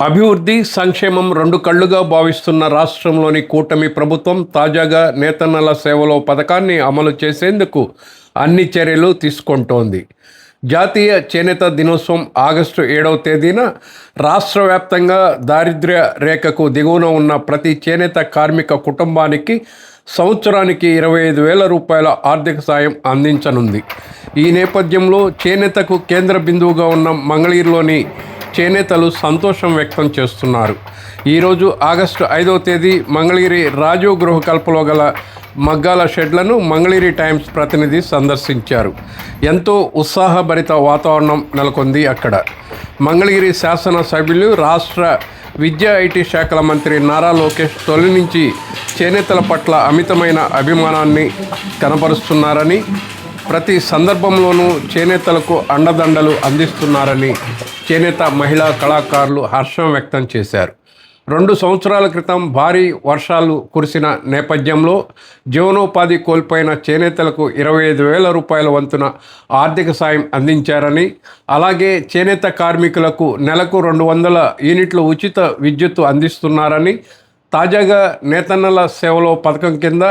అభివృద్ధి, సంక్షేమం రెండు కళ్ళుగా భావిస్తున్న రాష్ట్రంలోని కూటమి ప్రభుత్వం తాజాగా నేతన్నల సేవలో పథకాన్ని అమలు చేసేందుకు అన్ని చర్యలు తీసుకుంటోంది. జాతీయ చేనేత దినోత్సవం ఆగస్టు 7వ తేదీన రాష్ట్ర వ్యాప్తంగా దారిద్ర్య రేఖకు దిగువన ఉన్న ప్రతి చేనేత కార్మిక కుటుంబానికి సంవత్సరానికి 25,000 రూపాయల ఆర్థిక సాయం అందించనుంది. ఈ నేపథ్యంలో చేనేతకు కేంద్ర బిందువుగా ఉన్న మంగళగిరిలోని చేనేతలు సంతోషం వ్యక్తం చేస్తున్నారు. ఈరోజు ఆగస్టు 5వ తేదీ మంగళగిరి రాజీవ్ గృహకల్పలో గల మగ్గాల షెడ్లను మంగళగిరి టైమ్స్ ప్రతినిధి సందర్శించారు. ఎంతో ఉత్సాహభరిత వాతావరణం నెలకొంది అక్కడ. మంగళగిరి శాసనసభ్యులు, రాష్ట్ర విద్యా ఐటీ శాఖల మంత్రి నారా లోకేష్ తొలి నుంచి చేనేతల పట్ల అమితమైన అభిమానాన్ని కనబరుస్తున్నారని, ప్రతి సందర్భంలోనూ చేనేతలకు అండదండలు అందిస్తున్నారని చేనేత మహిళా కళాకారులు హర్షం వ్యక్తం చేశారు. 2 సంవత్సరాల క్రితం భారీ వర్షాలు కురిసిన నేపథ్యంలో జీవనోపాధి కోల్పోయిన చేనేతలకు 25,000 రూపాయల వంతున ఆర్థిక సాయం అందించారని, అలాగే చేనేత కార్మికులకు నెలకు 200 యూనిట్ల ఉచిత విద్యుత్తు అందిస్తున్నారని, తాజాగా నేతన్నల సేవలో పథకం కింద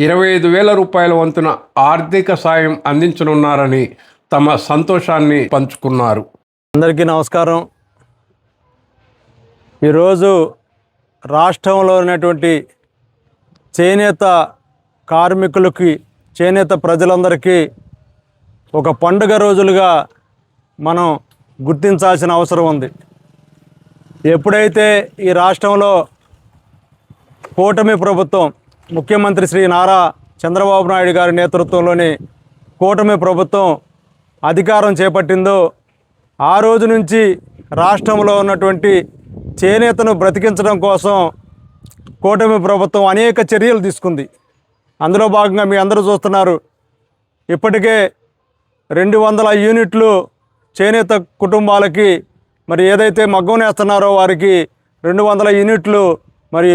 25,000 రూపాయల వంతున ఆర్థిక సాయం అందించనున్నారని తమ సంతోషాన్ని పంచుకున్నారు. అందరికీ నమస్కారం. ఈరోజు రాష్ట్రంలో ఉన్నటువంటి చేనేత కార్మికులకి, చేనేత ప్రజలందరికీ ఒక పండుగ రోజులుగా మనం గుర్తించాల్సిన అవసరం ఉంది. ఎప్పుడైతే ఈ రాష్ట్రంలో కూటమి ప్రభుత్వం, ముఖ్యమంత్రి శ్రీ నారా చంద్రబాబు నాయుడు గారి నేతృత్వంలోని కూటమి ప్రభుత్వం అధికారం చేపట్టిందో ఆ రోజు నుంచి రాష్ట్రంలో ఉన్నటువంటి చేనేతను బ్రతికించడం కోసం కూటమి ప్రభుత్వం అనేక చర్యలు తీసుకుంది. అందులో భాగంగా మీ అందరూ చూస్తున్నారు, ఇప్పటికే 200 యూనిట్లు చేనేత కుటుంబాలకి మరి ఏదైతే మగ్గం నేస్తున్నారో వారికి 200 యూనిట్లు మరి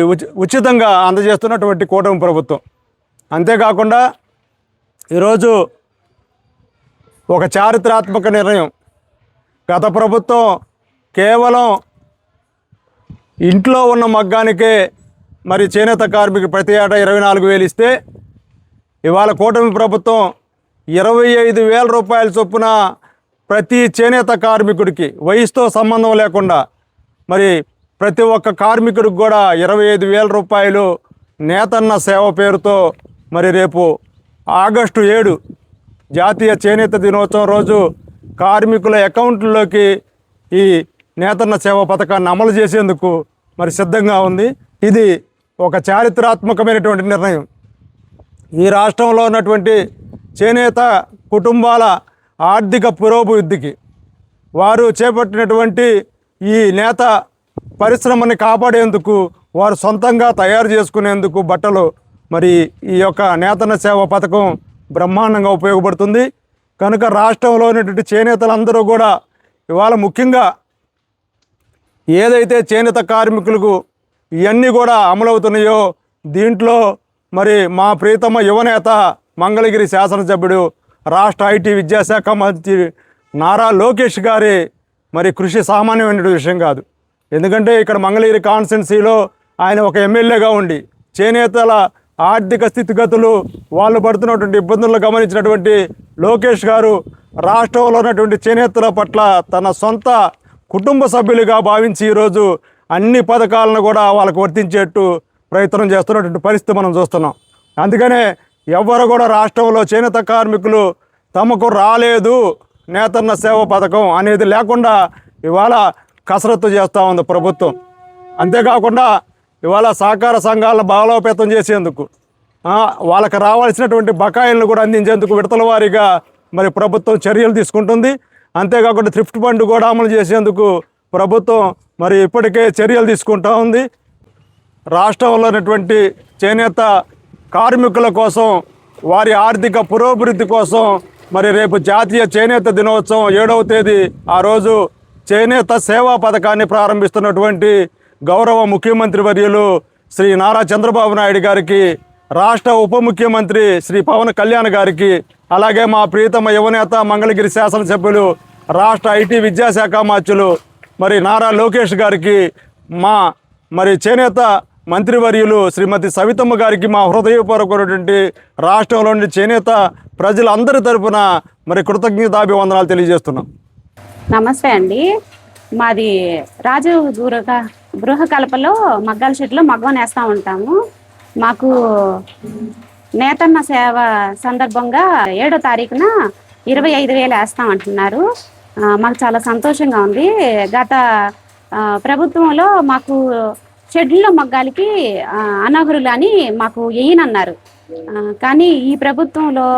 ఉచితంగా అందజేస్తున్నటువంటి కూటమి ప్రభుత్వం. అంతేకాకుండా ఈరోజు ఒక చారిత్రాత్మక నిర్ణయం. గత ప్రభుత్వం కేవలం ఇంట్లో ఉన్న మగ్గానికే మరి చేనేత కార్మికులు ప్రతి ఏటా 24,000 ఇస్తే, ఇవాళ కూటమి ప్రభుత్వం 25,000 రూపాయల చొప్పున ప్రతి చేనేత కార్మికుడికి వయసుతో సంబంధం లేకుండా మరి ప్రతి ఒక్క కార్మికుడికి కూడా 25,000 రూపాయలు నేతన్న సేవ పేరుతో మరి రేపు ఆగస్టు 7 జాతీయ చేనేత దినోత్సవం రోజు కార్మికుల అకౌంట్లలోకి ఈ నేతన్న సేవ పథకాన్ని అమలు చేసేందుకు మరి సిద్ధంగా ఉంది. ఇది ఒక చారిత్రాత్మకమైనటువంటి నిర్ణయం. ఈ రాష్ట్రంలో ఉన్నటువంటి చేనేత కుటుంబాల ఆర్థిక పురోభివృద్ధికి వారు చేపట్టినటువంటి ఈ నేత పరిశ్రమని కాపాడేందుకు, వారు సొంతంగా తయారు చేసుకునేందుకు బట్టలు మరి ఈ యొక్క నేతన్న సేవ పథకం బ్రహ్మాండంగా ఉపయోగపడుతుంది. కనుక రాష్ట్రంలో ఉన్నటువంటి చేనేతలందరూ కూడా ఇవాళ ముఖ్యంగా ఏదైతే చేనేత కార్మికులకు ఇవన్నీ కూడా అమలవుతున్నాయో దీంట్లో మరి మా ప్రీతమ యువనేత, మంగళగిరి శాసనసభ్యుడు, రాష్ట్ర ఐటీ విద్యాశాఖ మంత్రి నారా లోకేష్ గారి మరి కృషి సామాన్యమైన విషయం కాదు. ఎందుకంటే ఇక్కడ మంగళగిరి కాన్స్టిట్యున్సీలో ఆయన ఒక ఎమ్మెల్యేగా ఉండి చేనేతల ఆర్థిక స్థితిగతులు, వాళ్ళు పడుతున్నటువంటి ఇబ్బందులను గమనించినటువంటి లోకేష్ గారు రాష్ట్రంలో ఉన్నటువంటి చేనేతల పట్ల తన సొంత కుటుంబ సభ్యులుగా భావించి ఈరోజు అన్ని పథకాలను కూడా వాళ్ళకు వర్తించేట్టు ప్రయత్నం చేస్తున్నటువంటి పరిస్థితి మనం చూస్తున్నాం. అందుకనే ఎవరు కూడా రాష్ట్రంలో చేనేత కార్మికులు తమకు రాలేదు నేతన్న సేవ పథకం అనేది లేకుండా ఇవాళ కసరత్తు చేస్తూ ఉంది ప్రభుత్వం. అంతేకాకుండా ఇవాళ సహకార సంఘాలను బలోపేతం చేసేందుకు, వాళ్ళకి రావాల్సినటువంటి బకాయిలను కూడా అందించేందుకు విడతల వారీగా మరి ప్రభుత్వం చర్యలు తీసుకుంటుంది. అంతేకాకుండా థ్రిఫ్ట్ ఫండ్ కూడా అమలు చేసేందుకు ప్రభుత్వం మరి ఇప్పటికే చర్యలు తీసుకుంటూ ఉంది. రాష్ట్రంలో ఉన్నటువంటి చేనేత కార్మికుల కోసం, వారి ఆర్థిక పురోభివృద్ధి కోసం మరి రేపు జాతీయ చేనేత దినోత్సవం 7వ తేదీ ఆ రోజు చేనేత సేవా పథకాన్ని ప్రారంభిస్తున్నటువంటి గౌరవ ముఖ్యమంత్రి వర్యులు శ్రీ నారా చంద్రబాబు నాయుడు గారికి, రాష్ట్ర ఉప ముఖ్యమంత్రి శ్రీ పవన్ కళ్యాణ్ గారికి, అలాగే మా ప్రీతమ యువనేత మంగళగిరి శాసనసభ్యులు, రాష్ట్ర ఐటీ విద్యాశాఖ మంత్రులు మరి నారా లోకేష్ గారికి మరి చేనేత మంత్రివర్యులు శ్రీమతి సవితమ్మ గారికి మా హృదయపూర్వకమైనటువంటి రాష్ట్రంలోని చేనేత ప్రజలందరి తరపున మరి కృతజ్ఞతాభివందనాలు తెలియజేస్తున్నాం. నమస్తే అండి. మాది రాజు గృహ కలపలో మగ్గాల షెడ్లో మగ్గం నేస్తూ ఉంటాము. మాకు నేతన్న సేవ సందర్భంగా 7వ తారీఖున 25,000 వేస్తామంటున్నారు. మాకు చాలా సంతోషంగా ఉంది. గత ప్రభుత్వంలో మాకు షెడ్యూల్లో మగ్గాలకి అనర్హులు అని మాకు వేయనన్నారు. కానీ ఈ ప్రభుత్వంలో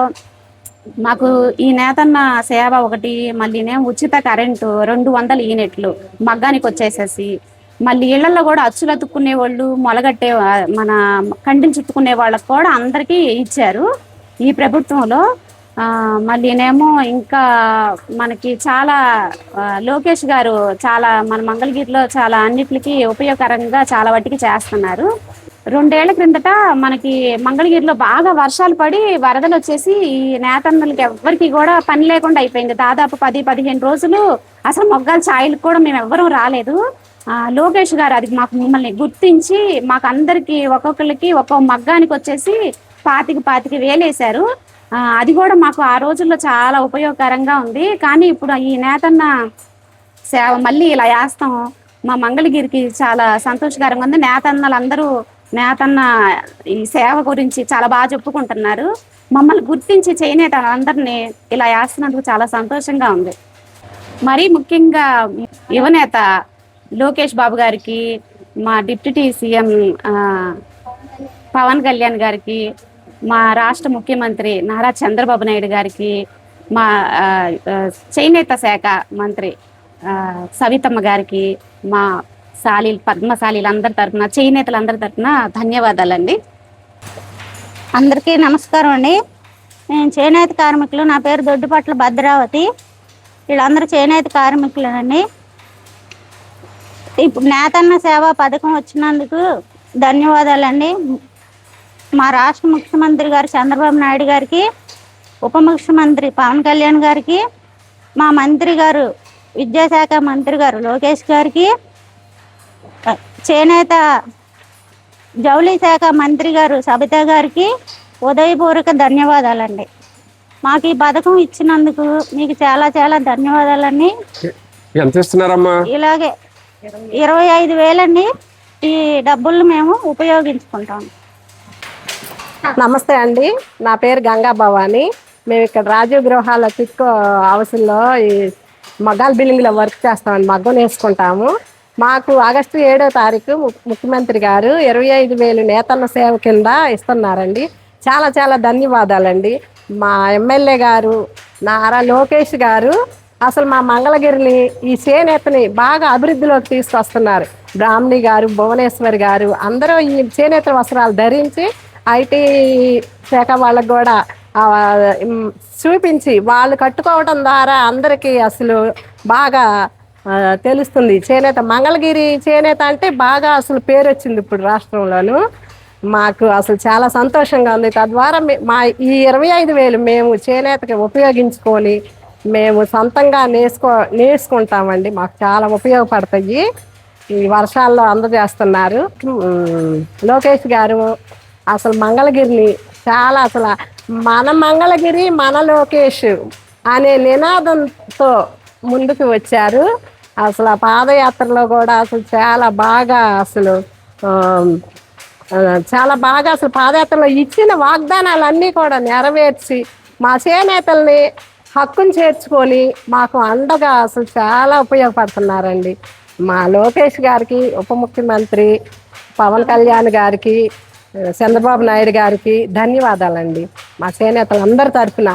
మాకు ఈ నేతన్న సేవ ఒకటి, మళ్ళీనే ఉచిత కరెంటు 200 యూనిట్లు మగ్గానికి వచ్చేసేసి, మళ్ళీ ఇళ్లలో కూడా అచ్చులు అతుక్కునే వాళ్ళు, మొలగట్టే మన కండిలు చుట్టుకునే వాళ్ళకు కూడా అందరికీ ఇచ్చారు ఈ ప్రభుత్వంలో. మళ్ళీనేమో ఇంకా మనకి చాలా లోకేష్ గారు చాలా మన మంగళగిరిలో చాలా అన్నిటికీ ఉపయోగకరంగా చాలా వాటికి చేస్తున్నారు. 2 ఏళ్ల క్రిందట మనకి మంగళగిరిలో బాగా వర్షాలు పడి వరదలు వచ్చేసి ఈ నేతన్నలకి ఎవ్వరికి కూడా పని లేకుండా అయిపోయింది. దాదాపు 10-15 రోజులు అసలు మొగ్గాల ఛాయలకు కూడా మేము ఎవ్వరూ రాలేదు. లోకేష్ గారు అది మమ్మల్ని గుర్తించి మాకు అందరికి ఒక్కొక్కరికి ఒక్కో మగ్గానికి వచ్చేసి 25,000 వేశారు. అది కూడా మాకు ఆ రోజుల్లో చాలా ఉపయోగకరంగా ఉంది. కానీ ఇప్పుడు ఈ నేతన్న సేవ మళ్ళీ ఇలా వేస్తాం మా మంగళగిరికి చాలా సంతోషకరంగా ఉంది. నేతన్నలందరూ నేతన్న ఈ సేవ గురించి చాలా బాగా చెప్పుకుంటున్నారు. మమ్మల్ని గుర్తించి చేనేత అందరినీ ఇలా వేస్తున్నందుకు చాలా సంతోషంగా ఉంది. మరీ ముఖ్యంగా యువనేత లోకేష్ బాబు గారికి, మా డిప్యూటీ సీఎం పవన్ కళ్యాణ్ గారికి, మా రాష్ట్ర ముఖ్యమంత్రి నారా చంద్రబాబు నాయుడు గారికి, మా చేనేత శాఖ మంత్రి సవితమ్మ గారికి, మా పద్మశాలీలందరి తరఫున చేనేతలందరి తరఫున ధన్యవాదాలండి. అందరికీ నమస్కారం అండి. నేను చేనేత కార్మికులు. నా పేరు దొడ్డిపట్ల భద్రావతి. వీళ్ళందరూ చేనేత కార్మికులేనండి. ఇప్పుడు నేతన్న సేవా పథకం వచ్చినందుకు ధన్యవాదాలండి. మా రాష్ట్ర ముఖ్యమంత్రి గారు చంద్రబాబు నాయుడు గారికి, ఉప ముఖ్యమంత్రి పవన్ కళ్యాణ్ గారికి, మా మంత్రి గారు విద్యాశాఖ మంత్రి గారు లోకేష్ గారికి, చేనేత జౌళి శాఖ మంత్రి గారు సబితా గారికి ఉదయపూర్వక ధన్యవాదాలండి. మాకు ఈ పథకం ఇచ్చినందుకు మీకు చాలా చాలా ధన్యవాదాలండి. ఎంత ఇస్తున్నారమ్మా? ఇలాగే 25,000 అండి. ఈ డబ్బులు మేము ఉపయోగించుకుంటాం. నమస్తే అండి. నా పేరు గంగా భవాని. మేము ఇక్కడ రాజీవ్ గృహాల చిక్కు హౌస్లో ఈ మగ్గాల బిల్డింగ్లో వర్క్ చేస్తామండి. మగ్గం వేసుకుంటాము. మాకు ఆగస్టు 7వ తారీఖు ముఖ్యమంత్రి గారు 25,000 నేతన్న సేవ కింద ఇస్తున్నారండి. చాలా చాలా ధన్యవాదాలండి. మా ఎమ్మెల్యే గారు నారా లోకేష్ గారు అసలు మా మంగళగిరిని ఈ చేనేతని బాగా అభివృద్ధిలోకి తీసుకొస్తున్నారు. బ్రాహ్మణి గారు, భువనేశ్వరి గారు అందరూ ఈ చేనేత వస్త్రాలు ధరించి ఐటీ శాఖ వాళ్ళకు కూడా చూపించి వాళ్ళు కట్టుకోవడం ద్వారా అందరికీ అసలు బాగా తెలుస్తుంది. చేనేత మంగళగిరి చేనేత అంటే బాగా అసలు పేరు వచ్చింది ఇప్పుడు రాష్ట్రంలోనూ. మాకు అసలు చాలా సంతోషంగా ఉంది. తద్వారా మా ఈ 25,000 మేము చేనేతకి ఉపయోగించుకొని మేము సొంతంగా నేర్చుకుంటామండి. మాకు చాలా ఉపయోగపడతాయి. ఈ వర్షాల్లో అందజేస్తున్నారు. లోకేష్ గారు అసలు మంగళగిరిని చాలా అసలు మన మంగళగిరి మన లోకేష్ అనే నినాదంతో ముందుకు వచ్చారు. అసలు ఆ పాదయాత్రలో కూడా అసలు చాలా బాగా అసలు పాదయాత్రలో ఇచ్చిన వాగ్దానాలన్నీ కూడా నెరవేర్చి మా చేనేతల్ని హక్కును చేర్చుకొని మాకు అండగా అసలు చాలా ఉపయోగపడుతున్నారండి. మా లోకేష్ గారికి, ఉప ముఖ్యమంత్రి పవన్ కళ్యాణ్ గారికి, చంద్రబాబు నాయుడు గారికి ధన్యవాదాలండి. మా చేనేతలందరి తరఫున